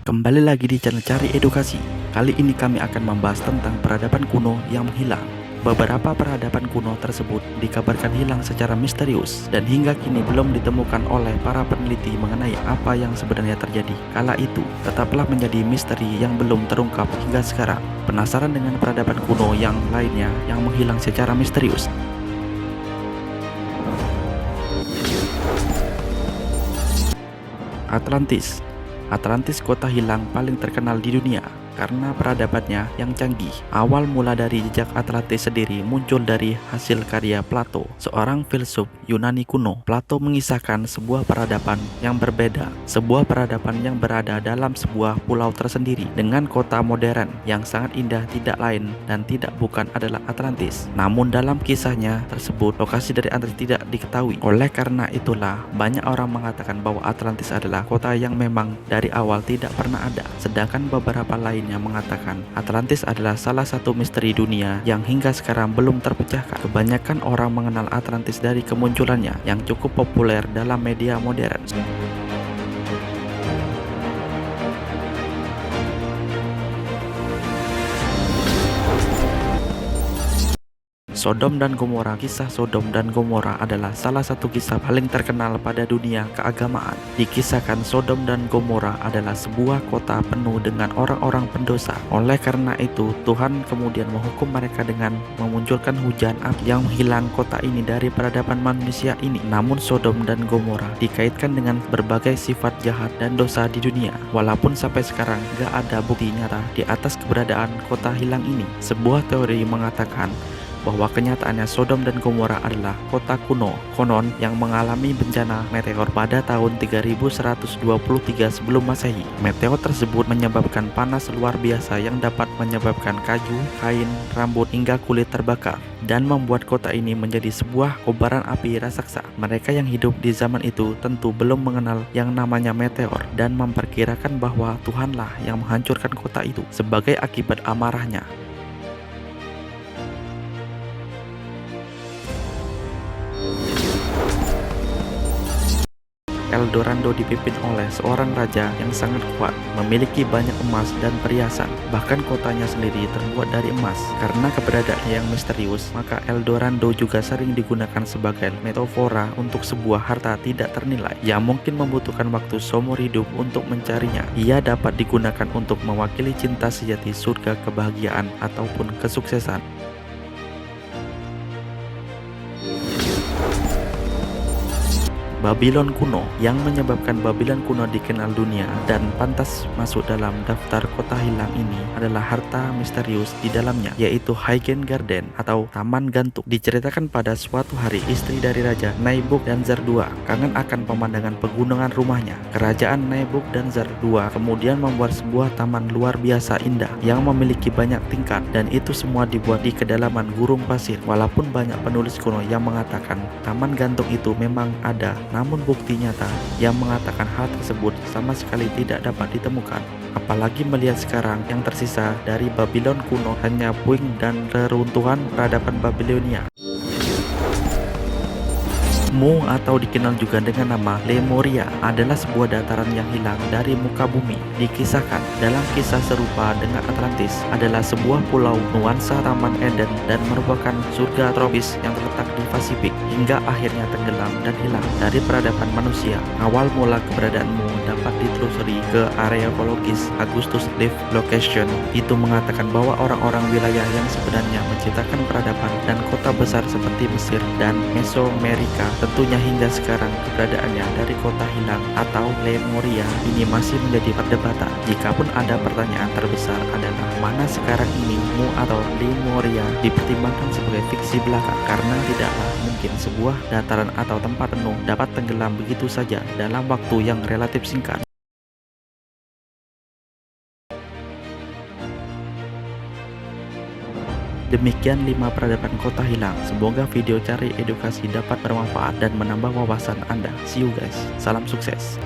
Kembali lagi di channel Cari Edukasi. Kali ini kami akan membahas tentang peradaban kuno yang menghilang. Beberapa peradaban kuno tersebut dikabarkan hilang secara misterius dan hingga kini belum ditemukan oleh para peneliti mengenai apa yang sebenarnya terjadi kala itu. Tetaplah menjadi misteri yang belum terungkap hingga sekarang. Penasaran dengan peradaban kuno yang lainnya yang menghilang secara misterius? Atlantis. Atlantis, kota hilang paling terkenal di dunia karena peradabannya yang canggih. Awal mula dari jejak Atlantis sendiri muncul dari hasil karya Plato, seorang filsuf Yunani kuno. Plato mengisahkan sebuah peradaban yang berbeda, sebuah peradaban yang berada dalam sebuah pulau tersendiri dengan kota modern yang sangat indah, tidak lain dan tidak bukan adalah Atlantis. Namun dalam kisahnya tersebut lokasi dari Atlantis tidak diketahui. Oleh karena itulah banyak orang mengatakan bahwa Atlantis adalah kota yang memang dari awal tidak pernah ada. Sedangkan beberapa lainnya mengatakan Atlantis adalah salah satu misteri dunia yang hingga sekarang belum terpecahkan. Kebanyakan orang mengenal Atlantis dari kemunculannya yang cukup populer dalam media modern. Sodom dan Gomora. Kisah Sodom dan Gomora adalah salah satu kisah paling terkenal pada dunia keagamaan. Dikisahkan Sodom dan Gomora adalah sebuah kota penuh dengan orang-orang pendosa. Oleh karena itu, Tuhan kemudian menghukum mereka dengan memunculkan hujan api yang menghilang kota ini dari peradaban manusia ini. Namun Sodom dan Gomora dikaitkan dengan berbagai sifat jahat dan dosa di dunia. Walaupun sampai sekarang gak ada bukti nyata di atas keberadaan kota hilang ini. Sebuah teori mengatakan bahwa kenyataannya Sodom dan Gomora adalah kota kuno konon yang mengalami bencana meteor pada tahun 3123 sebelum Masehi. Meteor tersebut menyebabkan panas luar biasa yang dapat menyebabkan kayu, kain, rambut hingga kulit terbakar dan membuat kota ini menjadi sebuah kobaran api raksasa. Mereka yang hidup di zaman itu tentu belum mengenal yang namanya meteor dan memperkirakan bahwa Tuhanlah yang menghancurkan kota itu sebagai akibat amarahnya. Eldorado dipimpin oleh seorang raja yang sangat kuat, memiliki banyak emas dan perhiasan. Bahkan kotanya sendiri terbuat dari emas. Karena keberadaannya yang misterius, maka Eldorado juga sering digunakan sebagai metafora untuk sebuah harta tidak ternilai yang mungkin membutuhkan waktu seumur hidup untuk mencarinya. Ia dapat digunakan untuk mewakili cinta sejati, surga, kebahagiaan, ataupun kesuksesan. Babylon kuno. Yang menyebabkan Babylon kuno dikenal dunia dan pantas masuk dalam daftar kota hilang ini adalah harta misterius di dalamnya, yaitu Highgate Garden atau Taman Gantung. Diceritakan pada suatu hari istri dari Raja Nebuchadnezzar II kangen akan pemandangan pegunungan rumahnya. Kerajaan Nebuchadnezzar II kemudian membuat sebuah taman luar biasa indah yang memiliki banyak tingkat, dan itu semua dibuat di kedalaman gurun pasir. Walaupun banyak penulis kuno yang mengatakan taman gantung itu memang ada, namun bukti nyata yang mengatakan hal tersebut sama sekali tidak dapat ditemukan. Apalagi melihat sekarang yang tersisa dari Babylon kuno hanya puing dan reruntuhan peradaban Babilonia. Mu atau dikenal juga dengan nama Lemuria adalah sebuah dataran yang hilang dari muka bumi. Dikisahkan dalam kisah serupa dengan Atlantis adalah sebuah pulau nuansa Taman Eden dan merupakan surga tropis yang terletak di Pasifik hingga akhirnya tenggelam dan hilang dari peradaban manusia. Awal mula keberadaanmu dapat ditelusuri ke area ekologis. Augustus Live Location itu mengatakan bahwa orang-orang wilayah yang sebenarnya menciptakan peradaban dan kota besar seperti Mesir dan Mesoamerika. Tentunya hingga sekarang keberadaannya dari kota hilang atau Lemuria ini masih menjadi perdebatan. Jikapun ada pertanyaan terbesar adalah mana sekarang ini Mu atau Lemuria dipertimbangkan sebagai fiksi belaka, karena tidaklah mungkin sebuah dataran atau tempat penuh dapat tenggelam begitu saja dalam waktu yang relatif singkat. Demikian 5 peradaban kota hilang. Semoga video Cari Edukasi dapat bermanfaat dan menambah wawasan Anda. See you guys. Salam sukses.